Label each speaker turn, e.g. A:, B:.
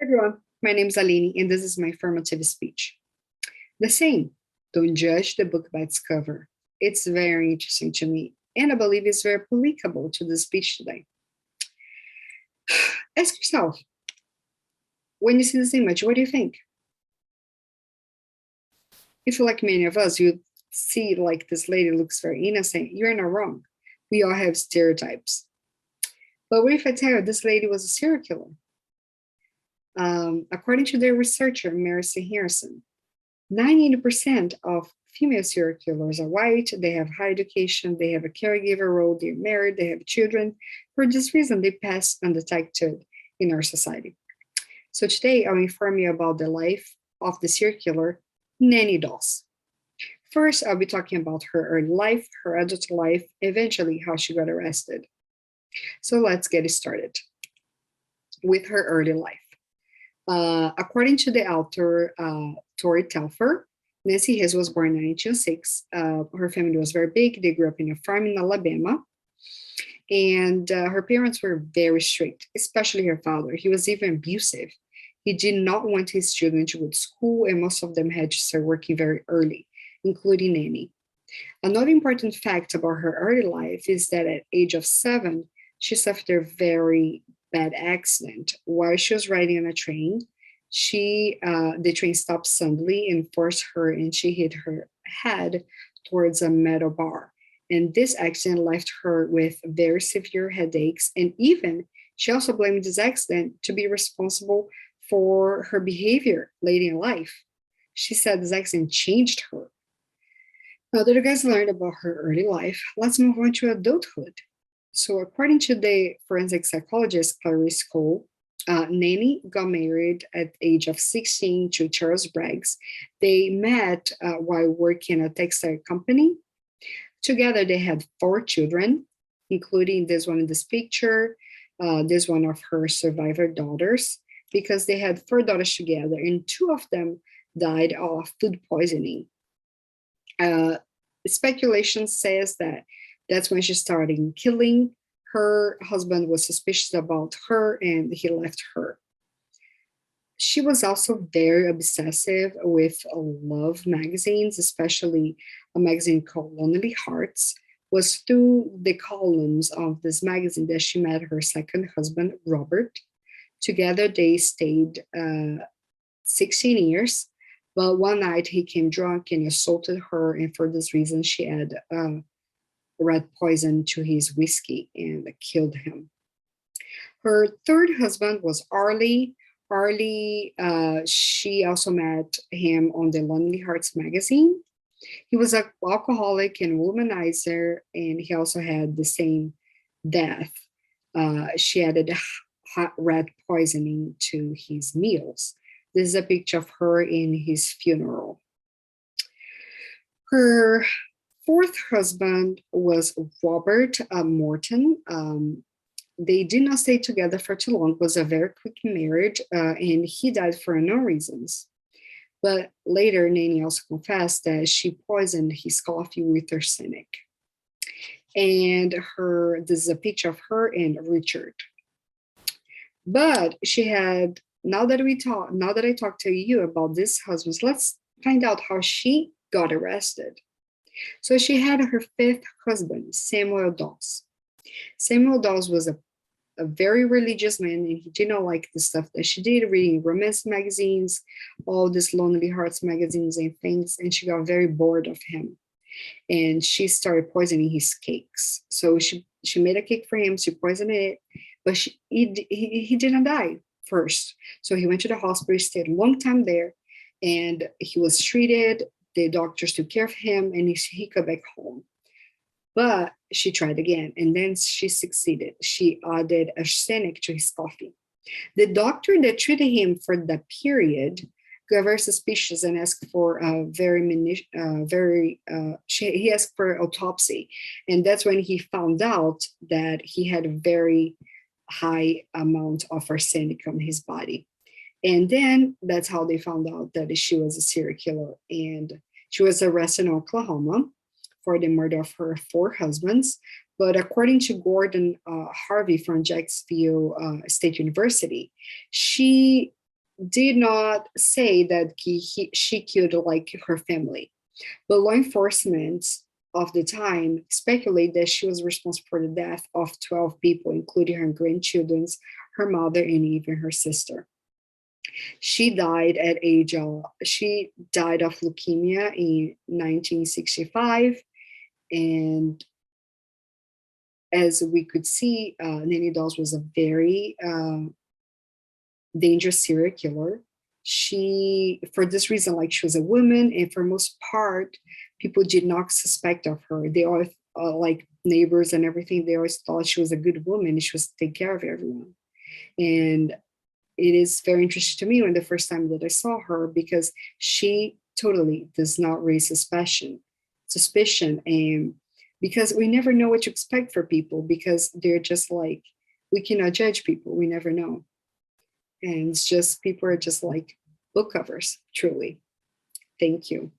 A: Everyone, my name is Aline, and this is my affirmative speech. The saying, don't judge the book by its cover. It's very interesting to me, and I believe it's very applicable to the speech today. Ask yourself, when you see this image, what do you think? If, like many of us, you see like this lady looks very innocent, you're not wrong. We all have stereotypes. But what if I tell you this lady was a serial killer? According to their researcher, Marcy Harrison, 90% of female serial killers are white, they have high education, they have a caregiver role, they're married, they have children. For this reason, they pass undetected in our society. So today, I'll inform you about the life of the serial killer, Nanny Doss. First, I'll be talking about her early life, her adult life, eventually how she got arrested. So let's get started with her early life. According to the author Tori Telfer, Nancy Hayes was born in 1906. Her family was very big. They grew up in a farm in Alabama. And her parents were very strict, especially her father. He was even abusive. He did not want his children to go to school, and most of them had to start working very early, including Nanny. Another important fact about her early life is that at age of 7, she suffered a very bad accident. While she was riding on a train, the train stopped suddenly and forced her, and she hit her head towards a metal bar. And this accident left her with very severe headaches, and even she also blamed this accident to be responsible for her behavior later in life. She said this accident changed her. Now that you guys learned about her early life, let's move on to adulthood. So, according to the forensic psychologist Clarice Cole, Nanny got married at the age of 16 to Charles Braggs. They met while working at a textile company. Together, they had 4 children, including this one in this picture, this one of her survivor daughters, because they had 4 daughters together, and 2 of them died of food poisoning. Speculation says that that's when she started killing. Her husband was suspicious about her and he left her. She was also very obsessive with love magazines, especially a magazine called Lonely Hearts. Was through the columns of this magazine that she met her second husband, Robert. Together, they stayed 16 years. But one night he came drunk and assaulted her, and for this reason, she had red poison to his whiskey and killed him. Her third husband was Arlie. Arlie, she also met him on the Lonely Hearts magazine. He was an alcoholic and womanizer, and he also had the same death. She added hot red poisoning to his meals. This is a picture of her in his funeral. Her fourth husband was Robert Morton. They did not stay together for too long. It was a very quick marriage, and he died for unknown reasons. But later, Nanny also confessed that she poisoned his coffee with arsenic. And this is a picture of her and Richard. But she had, now that I talked to you about this husband, let's find out how she got arrested. So she had her fifth husband, Samuel Dawes. Samuel Dawes was a very religious man, and he did not like the stuff that she did, reading romance magazines, all these Lonely Hearts magazines and things, and she got very bored of him. And she started poisoning his cakes. So she made a cake for him, she poisoned it, but he didn't die first. So he went to the hospital, stayed a long time there, and he was treated. The doctors took care of him, and he got back home. But she tried again, and then she succeeded. She added arsenic to his coffee. The doctor that treated him for that period got very suspicious and asked for he asked for autopsy, and that's when he found out that he had a very high amount of arsenic on his body. And then that's how they found out that she was a serial killer, and she was arrested in Oklahoma for the murder of her 4 husbands. But according to Gordon Harvey from Jacksonville State University, she did not say that she killed like her family, but law enforcement of the time speculate that she was responsible for the death of 12 people, including her grandchildren, her mother, and even her sister. She died of leukemia in 1965, and as we could see, Nanny Dawes was a very dangerous serial killer. She, for this reason, like she was a woman, and for most part, people did not suspect of her. They all, like neighbors and everything, they always thought she was a good woman. She was take care of everyone. And it is very interesting to me when the first time that I saw her, because she totally does not raise suspicion, and because we never know what to expect for people, because they're just like, we cannot judge people. We never know. And it's just, people are just like book covers, truly. Thank you.